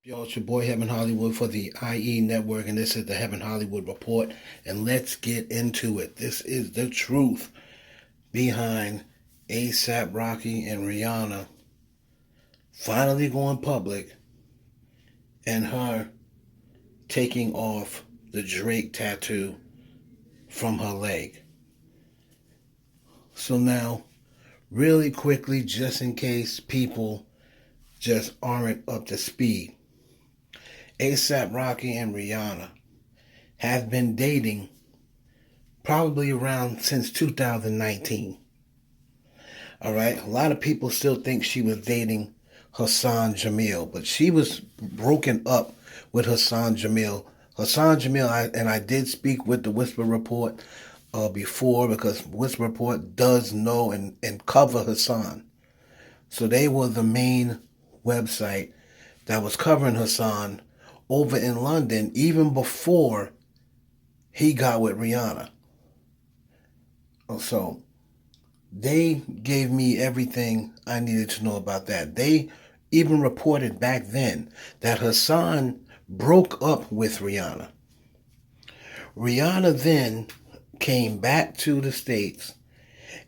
Yo, it's your boy Heaven Hollywood for the IE Network, and this is the Heaven Hollywood Report. And let's get into it. This is the truth behind ASAP Rocky and Rihanna finally going public and her taking off the Drake tattoo from her leg. So now, really quickly, just in case people just aren't up to speed, ASAP Rocky and Rihanna have been dating probably around since 2019. All right, a lot of people still think she was dating Hassan Jamil, but she was broken up with Hassan Jamil. Hassan Jamil, I did speak with the Whisper Report before, because Whisper Report does know and cover Hassan. So they were the main website that was covering Hassan over in London even before he got with Rihanna. So they gave me everything I needed to know about that. They even reported back then that Hassan broke up with Rihanna. Rihanna then came back to the States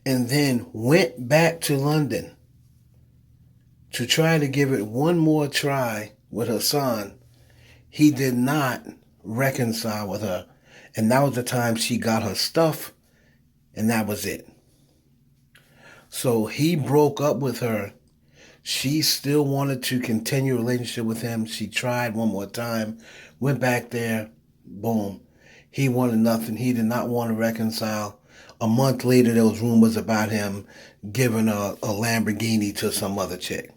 and then went back to London to try to give it one more try with Hassan. He did not reconcile with her, and that was the time she got her stuff, and that was it. So he broke up with her. She still wanted to continue a relationship with him. She tried one more time, went back there, boom. He wanted nothing. He did not want to reconcile. A month later, there was rumors about him giving a Lamborghini to some other chick.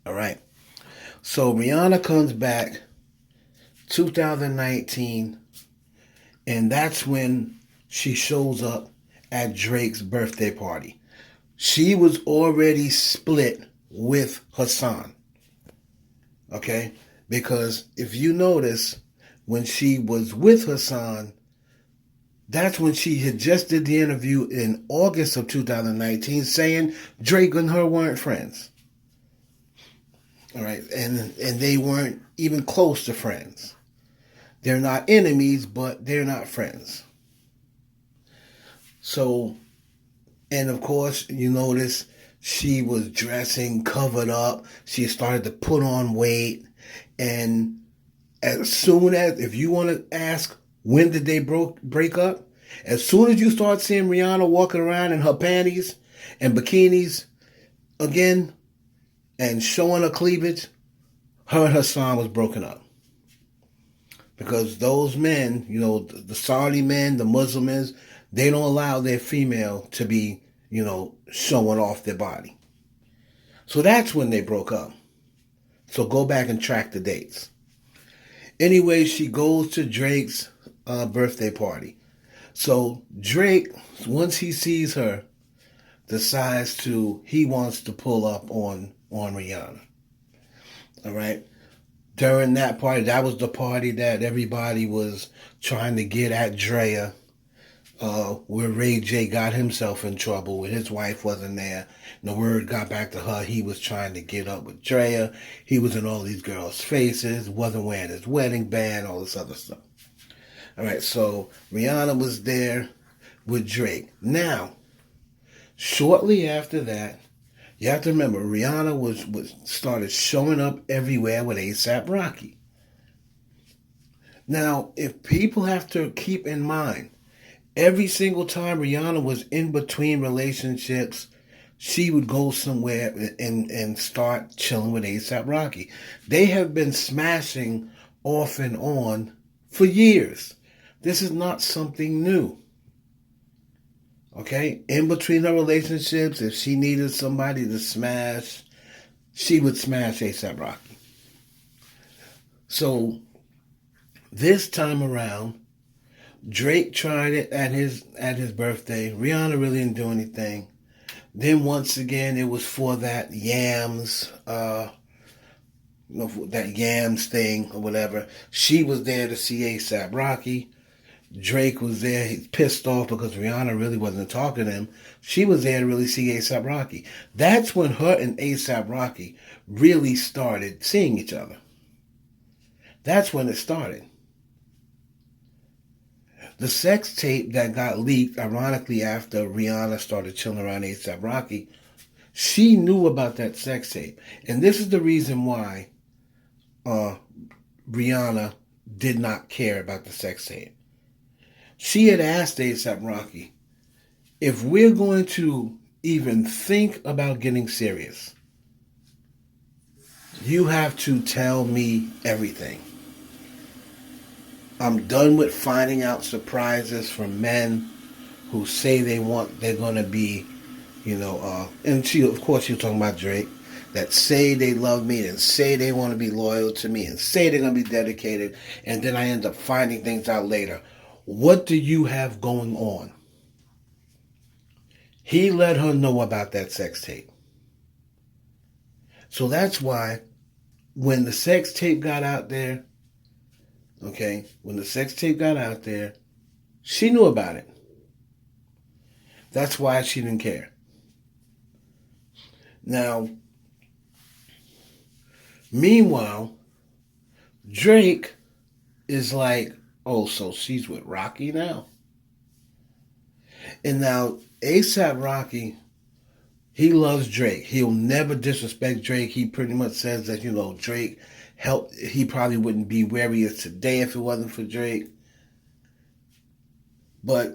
All right. So Rihanna comes back 2019, and that's when she shows up at Drake's birthday party. She was already split with Hassan, okay? Because if you notice, when she was with Hassan, that's when she had just did the interview in August of 2019 saying Drake and her weren't friends. All right, and they weren't even close to friends. They're not enemies, but they're not friends. So, and of course, you notice she was dressing covered up. She started to put on weight. And as soon as, if you want to ask, when did they break up? As soon as you start seeing Rihanna walking around in her panties and bikinis again and showing her cleavage, her and Hassan was broken up. Because those men, you know, the Saudi men, the Muslims, they don't allow their female to be, you know, showing off their body. So that's when they broke up. So go back and track the dates. Anyway, she goes to Drake's birthday party. So Drake, once he sees her, decides he wants to pull up on Rihanna. All right. During that party, that was the party that everybody was trying to get at Drea, where Ray J got himself in trouble when his wife wasn't there. And the word got back to her. He was trying to get up with Drea. He was in all these girls' faces, wasn't wearing his wedding band, all this other stuff. All right, so Rihanna was there with Drake. Now, shortly after that, you have to remember, Rihanna was started showing up everywhere with ASAP Rocky. Now, if people have to keep in mind, every single time Rihanna was in between relationships, she would go somewhere and start chilling with ASAP Rocky. They have been smashing off and on for years. This is not something new. Okay? In between her relationships, if she needed somebody to smash, she would smash ASAP Rocky. So, this time around, Drake tried it at his birthday. Rihanna really didn't do anything. Then once again, it was for that yams, that yams thing or whatever. She was there to see ASAP Rocky. Drake was there. He's pissed off because Rihanna really wasn't talking to him. She was there to really see ASAP Rocky. That's when her and ASAP Rocky really started seeing each other. That's when it started. The sex tape that got leaked, ironically, after Rihanna started chilling around ASAP Rocky, she knew about that sex tape. And this is the reason why Rihanna did not care about the sex tape. She had asked ASAP Rocky, if we're going to even think about getting serious, you have to tell me everything. I'm done with finding out surprises from men who say they're going to be, and she, of course, she was talking about Drake, that say they love me and say they want to be loyal to me and say they're going to be dedicated, and then I end up finding things out later. What do you have going on? He let her know about that sex tape. So that's why when the sex tape got out there, when the sex tape got out there, she knew about it. That's why she didn't care. Now, meanwhile, Drake is like, oh, so she's with Rocky now? And now, ASAP Rocky, he loves Drake. He'll never disrespect Drake. He pretty much says that, Drake helped. He probably wouldn't be where he is today if it wasn't for Drake. But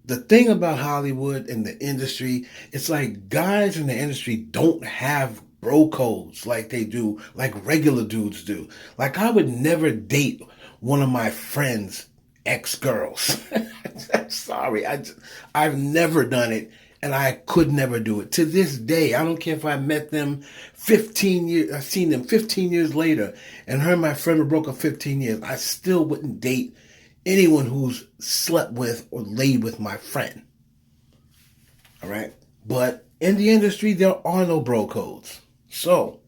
the thing about Hollywood and the industry, it's like guys in the industry don't have bro codes like they do, like regular dudes do. Like I would never date one of my friends' ex-girls. I'm sorry. I've never done it. And I could never do it. To this day, I don't care if I met them 15 years, I've seen them 15 years later, and her and my friend were broke up 15 years. I still wouldn't date anyone who's slept with or laid with my friend. All right? But in the industry, there are no bro codes. So,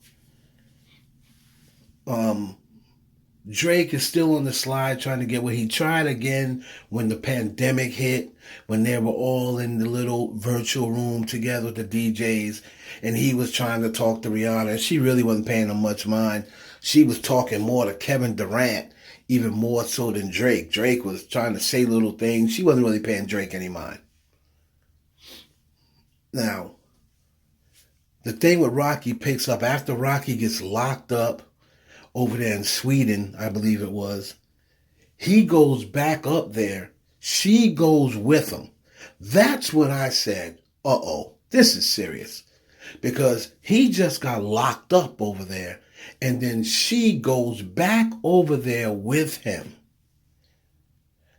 Drake is still on the slide trying to get what he tried again when the pandemic hit, when they were all in the little virtual room together with the DJs, and he was trying to talk to Rihanna, and she really wasn't paying him much mind. She was talking more to Kevin Durant, even more so than Drake. Drake was trying to say little things. She wasn't really paying Drake any mind. Now, the thing with Rocky picks up after Rocky gets locked up over there in Sweden, I believe it was. He goes back up there. She goes with him. That's when I said, uh-oh, this is serious. Because he just got locked up over there. And then she goes back over there with him.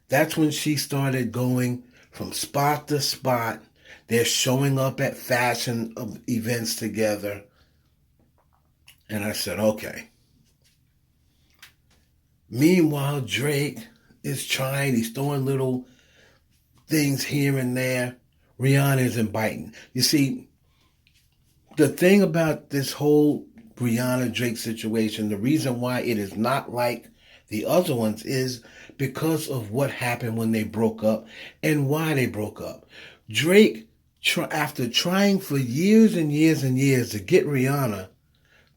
That's when she started going from spot to spot. They're showing up at fashion events together. And I said, okay. Meanwhile, Drake is trying. He's throwing little things here and there. Rihanna isn't biting. You see, the thing about this whole Rihanna-Drake situation, the reason why it is not like the other ones is because of what happened when they broke up and why they broke up. Drake, after trying for years and years and years to get Rihanna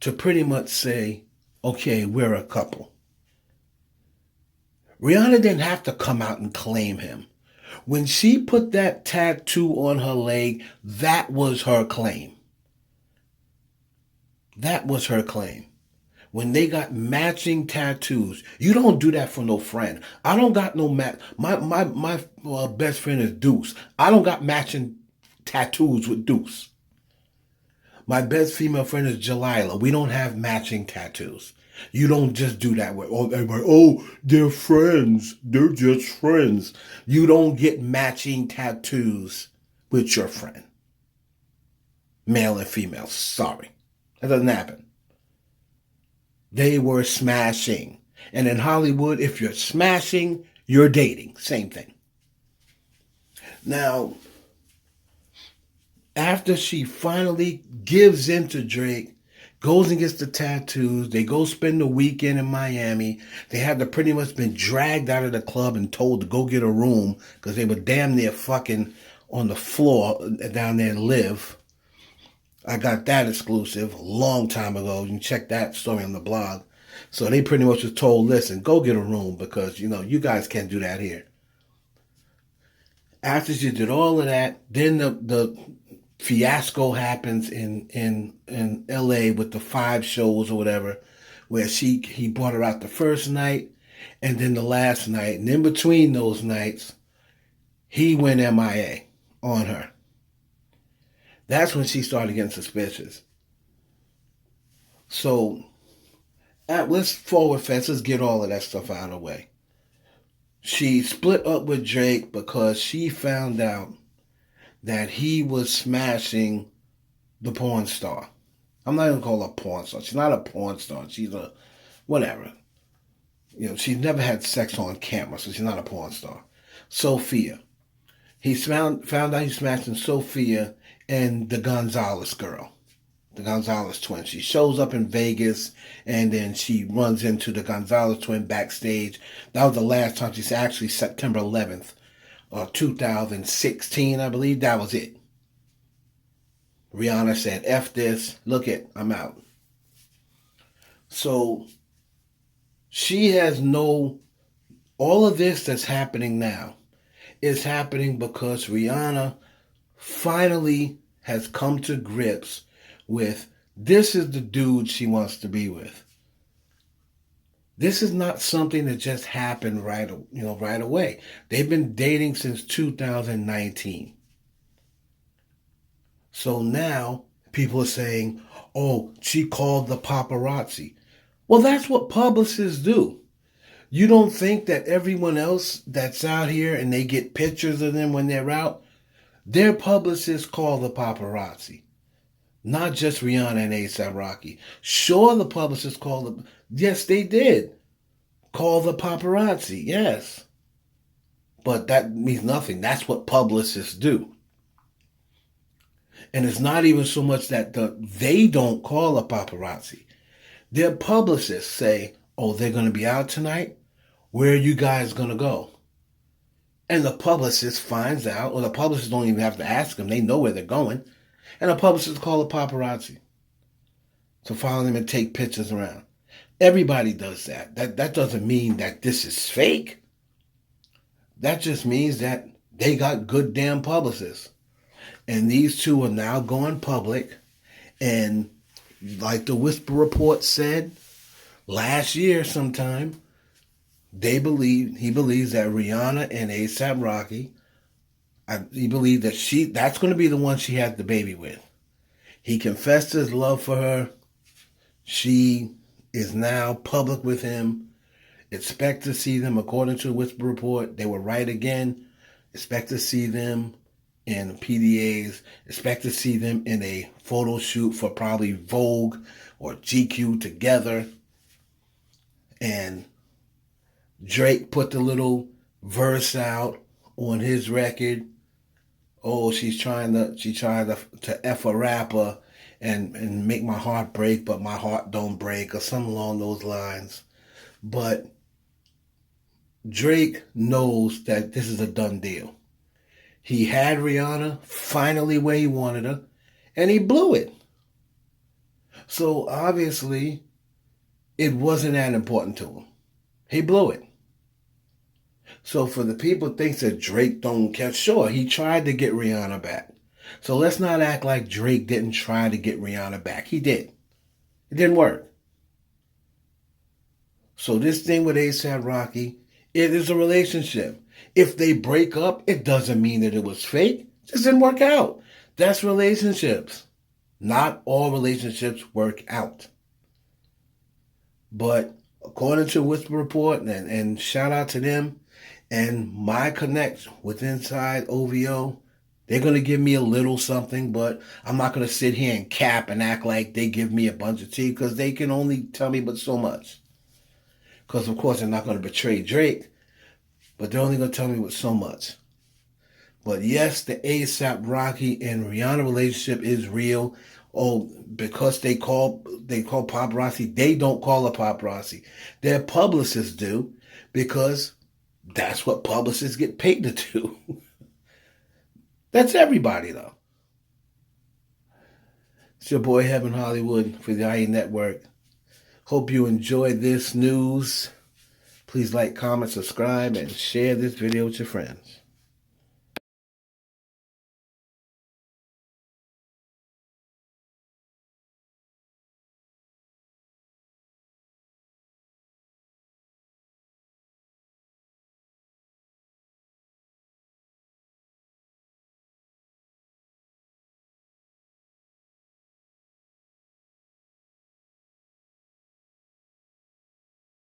to pretty much say, okay, we're a couple. Rihanna didn't have to come out and claim him. When she put that tattoo on her leg, that was her claim. That was her claim. When they got matching tattoos, you don't do that for no friend. I don't got no my best friend is Deuce. I don't got matching tattoos with Deuce. My best female friend is Jalila. We don't have matching tattoos. You don't just do that with everybody. Oh, they're friends. They're just friends. You don't get matching tattoos with your friend. Male and female. Sorry. That doesn't happen. They were smashing. And in Hollywood, if you're smashing, you're dating. Same thing. Now, after she finally gives in to Drake, goes and gets the tattoos, they go spend the weekend in Miami. They had to pretty much been dragged out of the club and told to go get a room because they were damn near fucking on the floor down there and live. I got that exclusive a long time ago. You can check that story on the blog. So they pretty much was told, listen, go get a room because, you guys can't do that here. After she did all of that, then the fiasco happens in LA with the 5 shows or whatever, where he brought her out the first night and then the last night. And in between those nights, he went MIA on her. That's when she started getting suspicious. So let's forward fast. Let's get all of that stuff out of the way. She split up with Drake because she found out that he was smashing the porn star. I'm not even call her a porn star. She's not a porn star. She's a whatever. She's never had sex on camera, so she's not a porn star. Sophia. He found out he's smashing Sophia and the Gonzalez girl. The Gonzalez twin. She shows up in Vegas and then she runs into the Gonzalez twin backstage. That was the last time she said, actually September 11th, 2016, I believe. That was it. Rihanna said, F this, look it, I'm out. So she has all of this that's happening now is happening because Rihanna finally has come to grips with this is the dude she wants to be with. This is not something that just happened right away. They've been dating since 2019. So now people are saying, oh, she called the paparazzi. Well, that's what publicists do. You don't think that everyone else that's out here and they get pictures of them when they're out, their publicists call the paparazzi. Not just Rihanna and Asap Rocky. Sure, the publicists called them. Yes, they did. Call the paparazzi, yes. But that means nothing. That's what publicists do. And it's not even so much that they don't call a paparazzi. Their publicists say, oh, they're going to be out tonight? Where are you guys going to go? And the publicist finds out, or the publicists don't even have to ask them. They know where they're going. And the publicists call a paparazzi to follow them and take pictures around. Everybody does that. That doesn't mean that this is fake. That just means that they got good damn publicists. And these two are now going public. And like the Whisper Report said last year sometime, he believes that Rihanna and ASAP Rocky, he believes that that's going to be the one she had the baby with. He confessed his love for her. She is now public with him. Expect to see them, according to the Whisper Report, they were right again. Expect to see them in PDAs. Expect to see them in a photo shoot for probably Vogue or GQ together. And Drake put the little verse out on his record. Oh, she's trying to F a rapper and make my heart break, but my heart don't break, or something along those lines. But Drake knows that this is a done deal. He had Rihanna finally where he wanted her, and he blew it. So obviously, it wasn't that important to him. He blew it. So for the people who think that Drake don't care, sure, he tried to get Rihanna back. So let's not act like Drake didn't try to get Rihanna back. He did. It didn't work. So this thing with ASAP Rocky, it is a relationship. If they break up, it doesn't mean that it was fake. It just didn't work out. That's relationships. Not all relationships work out. But according to Whisper Report, and shout out to them, and my connect with Inside OVO, they're going to give me a little something, but I'm not going to sit here and cap and act like they give me a bunch of tea, because they can only tell me but so much. Because, of course, they're not going to betray Drake, but they're only going to tell me with so much. But yes, the ASAP Rocky and Rihanna relationship is real. Oh, because they call paparazzi, they don't call a paparazzi. Their publicists do, because that's what publicists get paid to do. That's everybody, though. It's your boy Heaven Hollywood for the IE Network. Hope you enjoyed this news. Please like, comment, subscribe, and share this video with your friends.